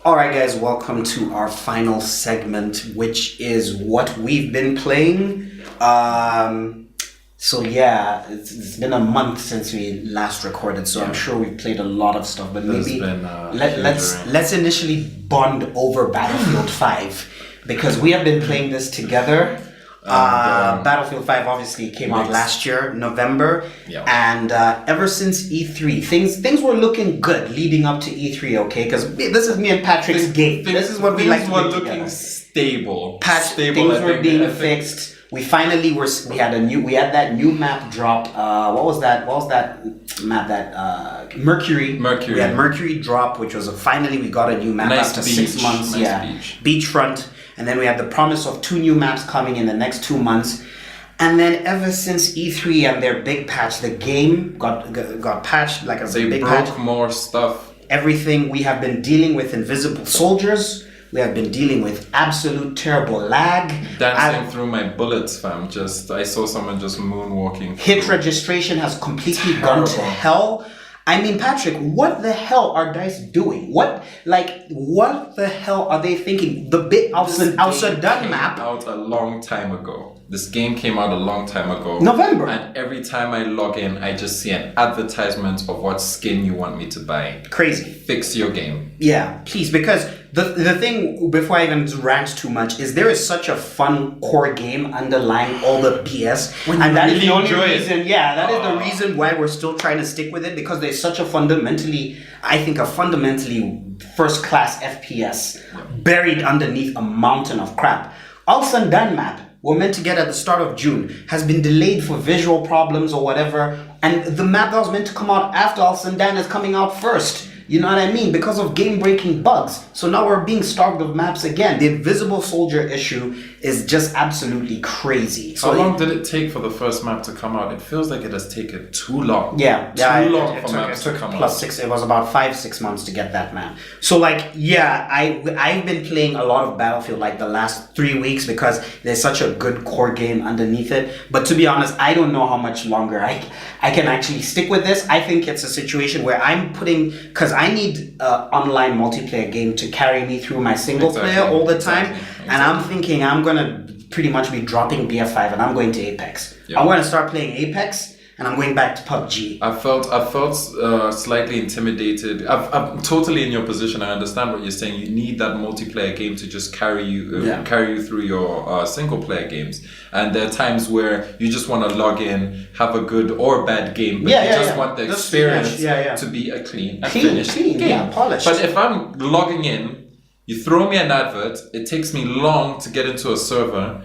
All right, guys, welcome to our final segment, which is what we've been playing. So yeah, it's been a month since we last recorded, so I'm sure we've played a lot of stuff. But maybe let's initially bond over Battlefield 5 because we have been playing this together. Battlefield 5 obviously came out last year, November, and ever since E3, things were looking good leading up to E3. Okay, because this is me and Patrick's game. This is what we like to do together. Looking stable. Things were being fixed. We finally we had that new map drop. What was that map? That Mercury. We had Mercury drop, which was finally we got a new map after 6 months. Beachfront. And then we had the promise of 2 new maps coming in the next 2 months. And then ever since E3 and their big patch, the game got patched like a big patch. They broke more stuff. Everything. We have been dealing with invisible soldiers. We have been dealing with absolute terrible lag. Dancing through my bullets, fam. I saw someone just moonwalking. Hit registration has completely gone to hell. I mean, Patrick, what the hell are DICE doing? What the hell are they thinking? The bit Al-Sudan map out a long time ago. This game came out a long time ago. November. And every time I log in, I just see an advertisement of what skin you want me to buy. Crazy. Fix your game. Yeah, please, because the thing, before I even rant too much, is there is such a fun core game underlying all the BS. And that is the only reason, that is the reason why we're still trying to stick with it, because there's such a fundamentally first-class FPS buried underneath a mountain of crap. Al-Sudan map, we're meant to get at the start of June, has been delayed for visual problems or whatever, and the map that was meant to come out after Al-Sudan is coming out first. You know what I mean? Because of game-breaking bugs. So now we're being starved of maps again. The invisible soldier issue is just absolutely crazy. So how long did it take for the first map to come out? It feels like it has taken too long. Too long for maps to come out. It was about 5-6 months to get that map. So I've been playing a lot of Battlefield like the last 3 weeks because there's such a good core game underneath it. But to be honest, I don't know how much longer I can actually stick with this. I think it's a situation where I'm putting, because I need an online multiplayer game to carry me through my single player all the time. And I'm thinking I'm going to pretty much be dropping BF5 and I'm going to Apex. I'm going to start playing Apex and I'm going back to PUBG. I felt slightly intimidated. I'm totally in your position. I understand what you're saying. You need that multiplayer game to just carry you through your single player games. And there are times where you just want to log in, have a good or bad game, but you just want the experience to be a clean finished game. Polished. But if I'm logging in, you throw me an advert, it takes me long to get into a server,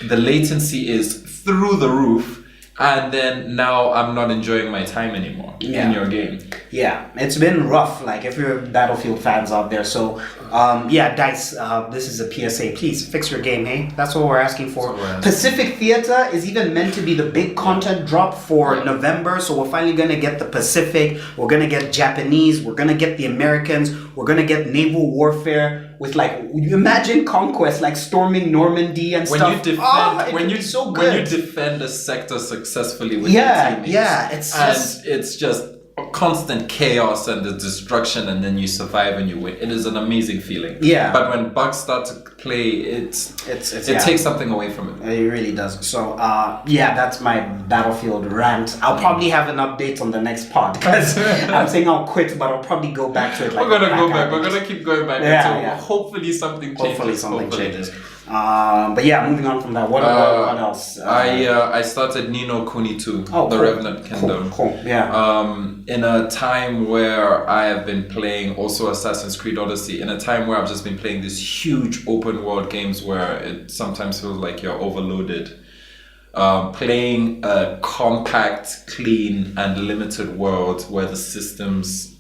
the latency is through the roof, and then now I'm not enjoying my time anymore in your game. Yeah, it's been rough, like if you're Battlefield fans out there. So, DICE, this is a PSA. Please fix your game, hey? That's what we're asking for. Pacific Theater is even meant to be the big content drop for November. So we're finally going to get the Pacific. We're going to get Japanese. We're going to get the Americans. We're going to get naval warfare. With you imagine conquest, like storming Normandy and stuff. When you defend a sector successfully with your teammates, it's just a constant chaos and the destruction, and then you survive and you win. It is an amazing feeling. Yeah. But when bugs start to play, it takes something away from it. It really does. So that's my Battlefield rant. I'll probably have an update on the next pod because I'm saying I'll quit, but I'll probably go back to it. We're gonna go back. We're gonna keep going back until hopefully something changes. But moving on from that, what else? I started Ninokuni 2, the Revenant Kingdom. Cool. Yeah. In a time where I have been playing also Assassin's Creed Odyssey, in a time where I've just been playing these huge open world games where it sometimes feels like you're overloaded. Playing a compact, clean, and limited world where the systems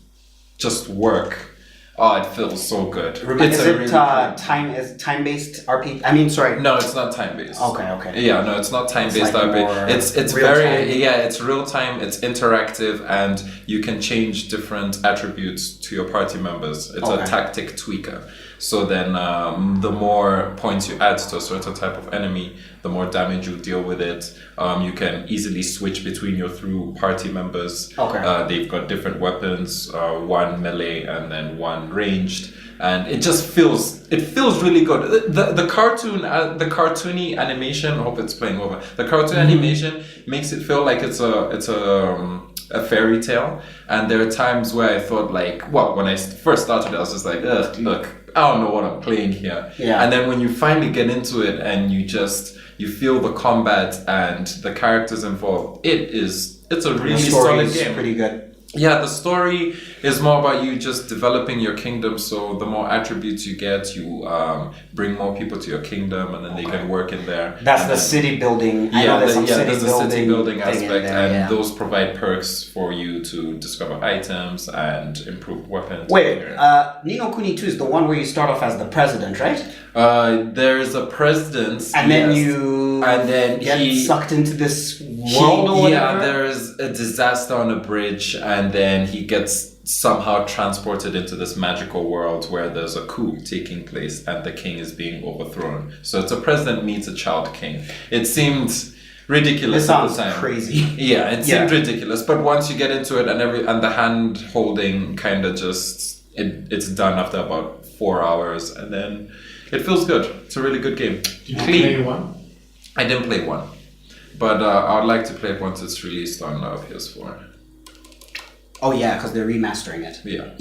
just work. Oh, it feels so good. Time-based RPG? I mean, sorry. No, it's not time-based. Okay. Yeah, no, it's not time-based RPG. It's very it's real time. It's interactive, and you can change different attributes to your party members. It's a tactic tweaker. So then the more points you add to a certain type of enemy, the more damage you deal with it. You can easily switch between your three party members. Okay. They've got different weapons, one melee and then one ranged. And it just feels really good. The cartoony animation. I hope it's playing over. The cartoon animation makes it feel like it's a fairy tale. And there are times where I thought when I first started, I was just like, ugh, look, I don't know what I'm playing here. Yeah. And then when you finally get into it and you feel the combat and the characters involved, it's a really solid game. Pretty good. Yeah, the story is more about you just developing your kingdom. So the more attributes you get, you bring more people to your kingdom, and then they can work in there. That's the city building. There's the city building aspect, there, and those provide perks for you to discover items and improve weapons. Wait, Ninokuni 2 is the one where you start off as the president, right? There's a president, and then you get sucked into this world or whatever? Yeah, there's a disaster on a bridge, and then he gets somehow transported into this magical world where there's a coup taking place and the king is being overthrown. So it's a president meets a child king. It seemed ridiculous at the time. It sounds crazy. Yeah, it seemed ridiculous, but once you get into it and the hand holding kind of just it's done after about 4 hours, and then it feels good. It's a really good game. Did you play one? I didn't play one, but I'd like to play it once it's released on PS4. Oh yeah, because they're remastering it. Yeah.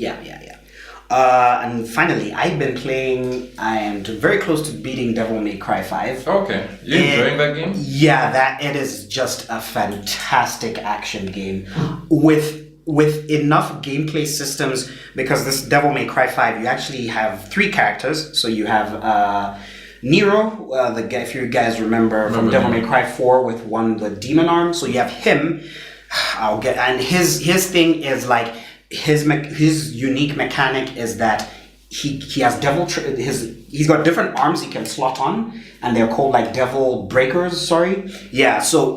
And finally, I've been playing. I am very close to beating Devil May Cry 5. Okay, you enjoying that game? Yeah, it is just a fantastic action game with enough gameplay systems, because this Devil May Cry 5, you actually have 3 characters. So you have Nero, if you guys remember from Devil May Cry 4 with the demon arm. So you have him. And his thing is like his unique mechanic is that he has he's got different arms he can slot on, and they're called like devil breakers. So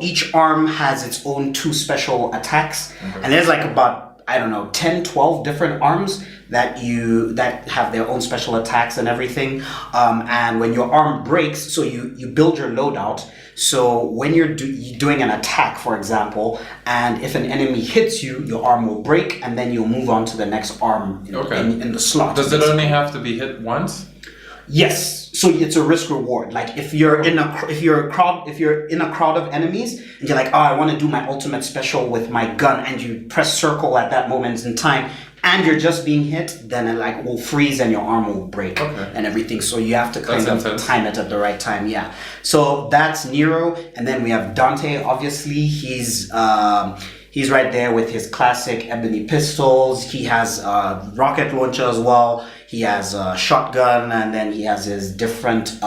each arm has its own 2 special attacks, and there's like about 10-12 different arms that have their own special attacks and everything. And when your arm breaks, so you build your loadout. So when you're doing an attack, for example, and if an enemy hits you, your arm will break, and then you'll move on to the next arm in the slot. Does it only have to be hit once? Yes. So it's a risk reward. Like if you're in a crowd of enemies, and you're like, oh, I want to do my ultimate special with my gun, and you press circle at that moment in time, and you're just being hit, then it will freeze and your arm will break and everything. So you have to kind of time it at the right time. Yeah. So that's Nero, and then we have Dante. Obviously, he's right there with his classic ebony pistols. He has rocket launcher as well. He has a shotgun, and then he has his different.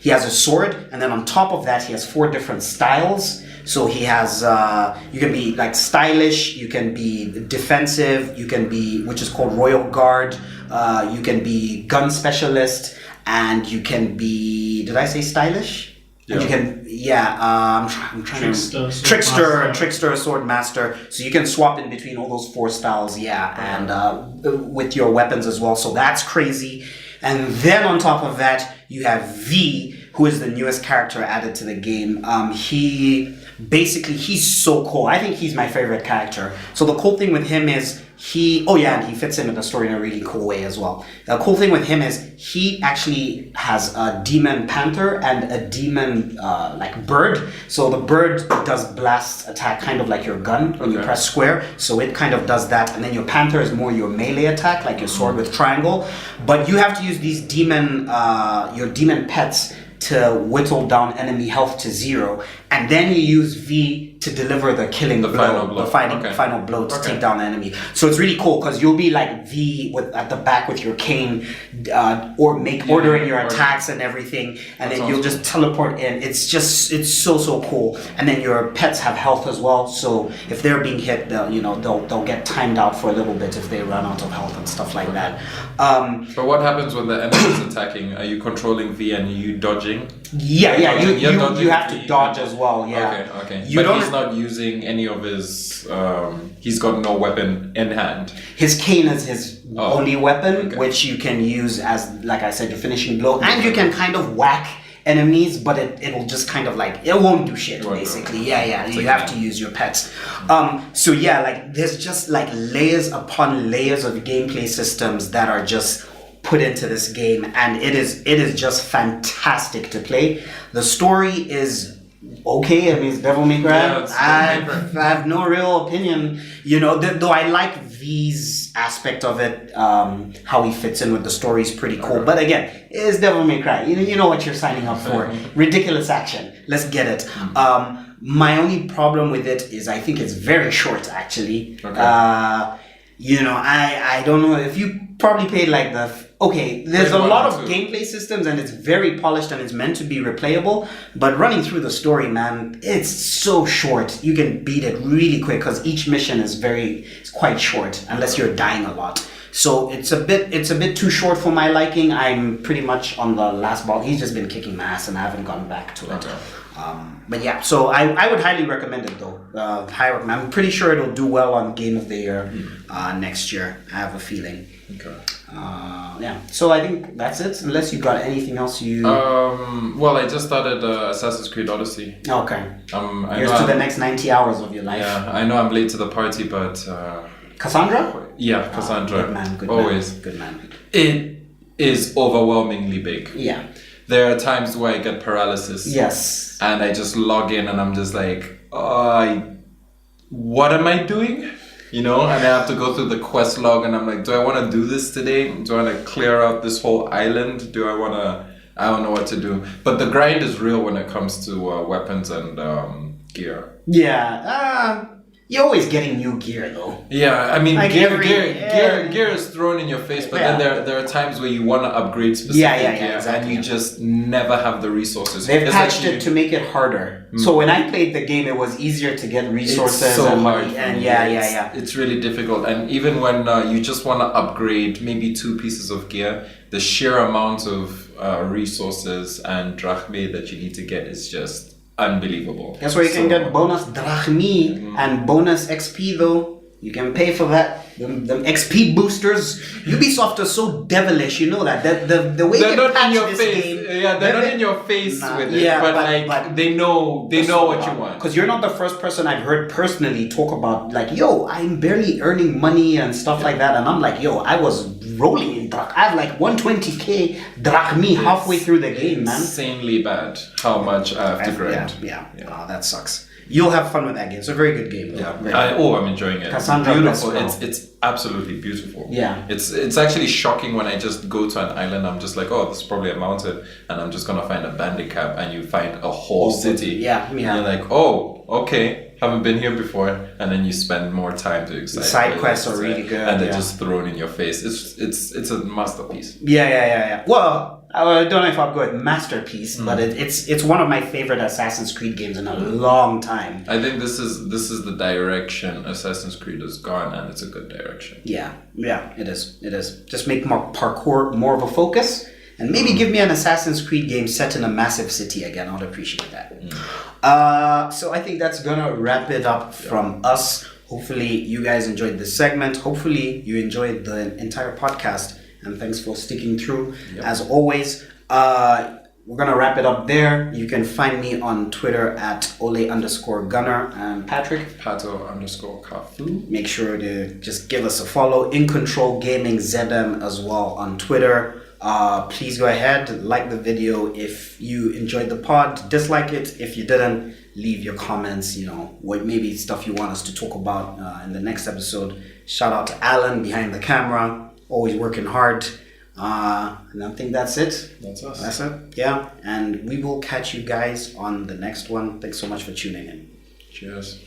He has a sword, and then on top of that, he has 4 different styles. So he has, you can be like stylish, you can be defensive, you can be, which is called Royal Guard, you can be gun specialist, and you can be, did I say stylish? Yeah. And you can, I'm trying trickster, sword master. So you can swap in between all those 4 styles, and with your weapons as well. So that's crazy. And then on top of that, you have V, who is the newest character added to the game. He's so cool. I think he's my favorite character. So the cool thing with him is and he fits into the story in a really cool way as well. The cool thing with him is he actually has a demon panther and a demon bird. So the bird does blast attack, kind of like your gun when you press square. So it kind of does that, and then your panther is more your melee attack, like your sword with triangle. But you have to use these your demon pets to whittle down enemy health to 0, and then you use V to deliver the killing blow, the final blow to take down the enemy. So it's really cool because you'll be like V at the back with your cane, ordering your attacks and everything, and then you'll just teleport in. It's so cool. And then your pets have health as well. So if they're being hit, they'll get timed out for a little bit if they run out of health and stuff like that. But what happens when the enemy is attacking? Are you controlling V and you dodging? Yeah. You dodging have to the- dodge as well. Yeah. Okay. You But don't- he's not using any of his. He's got no weapon in hand. His cane is his only weapon, okay. which you can use as, like I said, your finishing blow, and you can kind of whack enemies, but it'll just kind of like, it won't do shit, basically. Yeah. You have to use your pets. So yeah, like there's just like layers upon layers of gameplay systems that are just put into this game, and it is just fantastic to play. The story is okay. I mean, it's Devil May Cry. Yeah, it's Devil May Cry. I have no real opinion, you know, though I like V's aspect of it, how he fits in with the story is pretty cool. But again, it's Devil May Cry. You know what you're signing up for. Ridiculous action. Let's get it. My only problem with it is I think it's very short, actually. Okay. You know, I don't know if you probably played like there's a lot of gameplay systems and it's very polished and it's meant to be replayable, but running through the story, man, it's so short. You can beat it really quick because each mission is it's quite short unless you're dying a lot. So it's a bit too short for my liking. I'm pretty much on the last ball. He's just been kicking my ass and I haven't gone back to it. Okay. But yeah, so I would highly recommend it though. I'm pretty sure it'll do well on Game of the Year next year. I have a feeling. Okay. Yeah. So I think that's it. Unless you got anything else you. Well, I just started Assassin's Creed Odyssey. Okay. I Here's know to the next 90 hours of your life. Yeah, I know I'm late to the party, but. Cassandra? Yeah, Cassandra. Good man. Good Always. Man. Good man. It is overwhelmingly big. Yeah. There are times where I get paralysis. Yes. And I just log in and I'm just like, what am I doing? You know, and I have to go through the quest log and I'm like, do I want to do this today? Do I want to clear out this whole island? I don't know what to do. But the grind is real when it comes to weapons and gear. Yeah. You're always getting new gear though. Yeah, I mean, Like gear is thrown in your face, but then there are times where you want to upgrade specific gear, exactly. and you just never have the resources. They've patched it to make it harder. So when I played the game, it was easier to get resources. It's so hard. And It's really difficult. And even when you just want to upgrade maybe 2 pieces of gear, the sheer amount of resources and drachme that you need to get is just unbelievable. That's where you can get bonus drachmi and bonus XP though. You can pay for that. Them XP boosters. Ubisoft is so devilish, you know that. The way they're they not patch in your this face. game. Yeah, they're not in your face with it. Yeah, but they know what you want. Because you're not the first person I've heard personally talk about like, yo, I'm barely earning money and stuff like that. And I'm like, yo, I was rolling in drach. I have like 120k drachmi halfway through the game, man. Insanely bad how much I have to grind. Yeah. Oh, that sucks. You'll have fun with that game. It's a very good game. I'm enjoying it. Cassandra, beautiful. It's absolutely beautiful. Yeah. It's actually shocking when I just go to an island. I'm just like, oh, this is probably a mountain, and I'm just gonna find a bandit camp, and you find a whole city. Yeah. And you're like, oh, okay, haven't been here before, and then you spend more time to excite. Side quests are really good, and they're just thrown in your face. It's a masterpiece. Yeah. Well, I don't know if I'll go with masterpiece, but it's one of my favorite Assassin's Creed games in a long time. I think this is the direction Assassin's Creed has gone, and it's a good direction. Yeah, it is. Just make more parkour more of a focus, and maybe give me an Assassin's Creed game set in a massive city again. I'd appreciate that. So I think that's gonna wrap it up from us. Hopefully you guys enjoyed this segment. Hopefully you enjoyed the entire podcast. And thanks for sticking through. Yep. As always, we're going to wrap it up there. You can find me on Twitter at Ole_Gunner and Patrick. Pato_Kafu. Make sure to just give us a follow. IncntrolGaming ZM as well on Twitter. Please go ahead, like the video if you enjoyed the pod. Dislike it if you didn't. Leave your comments, what maybe stuff you want us to talk about in the next episode. Shout out to Alan behind the camera. Always working hard. And I think that's it. That's us. That's it. Yeah. And we will catch you guys on the next one. Thanks so much for tuning in. Cheers.